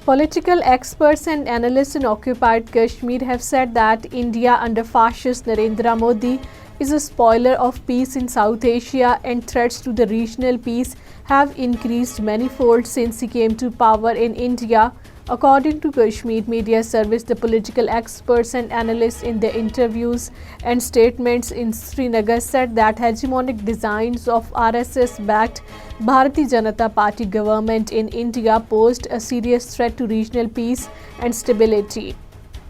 Political experts and analysts in occupied Kashmir have said that India under fascist Narendra Modi is a spoiler of peace in South Asia, and threats to the regional peace have increased manifold since he came to power in India. According to Kashmir Media Service, the political experts and analysts in their interviews and statements in Srinagar said that hegemonic designs of RSS-backed Bharatiya Janata Party government in India posed a serious threat to regional peace and stability.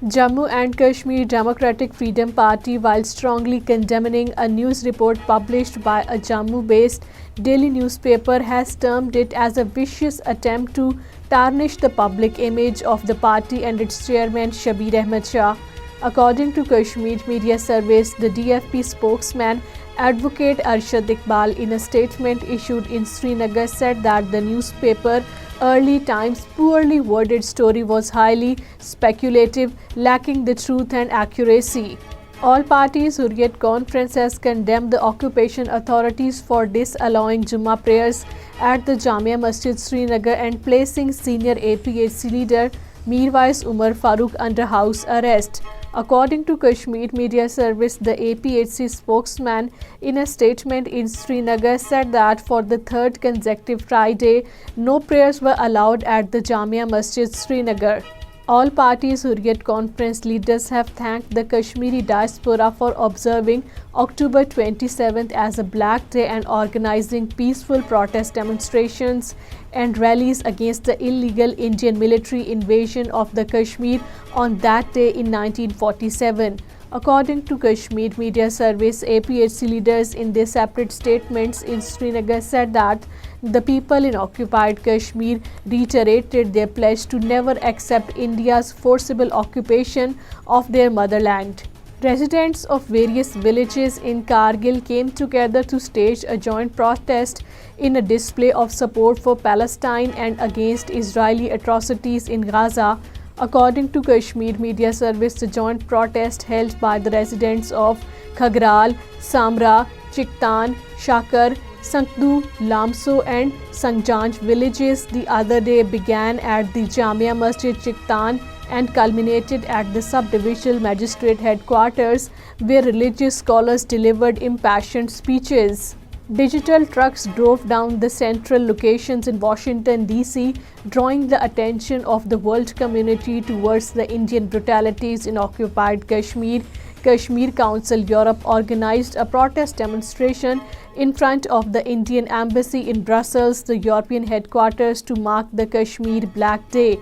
Jammu and Kashmir Democratic Freedom Party, while strongly condemning a news report published by a Jammu-based daily newspaper, has termed it as a vicious attempt to tarnish the public image of the party and its chairman Shabir Ahmed Shah. According to Kashmir Media Service, the DFP spokesman Advocate Arshad Iqbal, in a statement issued in Srinagar, said that the newspaper Early Times' poorly worded story was highly speculative, lacking the truth and accuracy. All parties Hurriyat Conference has condemned the occupation authorities for disallowing Jummah prayers at the Jamia Masjid Srinagar and placing senior APHC leader Mirwais Umar Farooq under house arrest. According to Kashmir Media Service, the APHC spokesman in a statement in Srinagar said that for the third consecutive Friday, no prayers were allowed at the Jamia Masjid Srinagar. All parties Hurriyat Conference leaders have thanked the Kashmiri diaspora for observing October 27th as a Black Day and organizing peaceful protest demonstrations and rallies against the illegal Indian military invasion of the Kashmir on that day in 1947. According to Kashmir Media Service, APHC leaders in their separate statements in Srinagar said that the people in occupied Kashmir reiterated their pledge to never accept India's forcible occupation of their motherland. Residents of various villages in Kargil came together to stage a joint protest in a display of support for Palestine and against Israeli atrocities in Gaza. According to Kashmir Media Service, the joint protest held by the residents of Khagral, Samra, Chiktan, Shakar, Sankdu, Lamso and Sangjanj villages the other day began at the Jamia Masjid Chiktan and culminated at the subdivisional magistrate headquarters, where religious scholars delivered impassioned speeches. Digital trucks drove down the central locations in Washington, D.C., drawing the attention of the world community towards the Indian brutalities in occupied Kashmir. Kashmir Council Europe organized a protest demonstration in front of the Indian Embassy in Brussels, the European headquarters, to mark the Kashmir Black Day.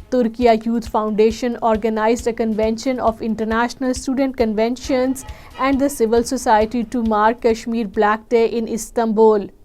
Turkiya Youth Foundation organized a convention of international student conventions and the civil society to mark Kashmir Black Day in Istanbul.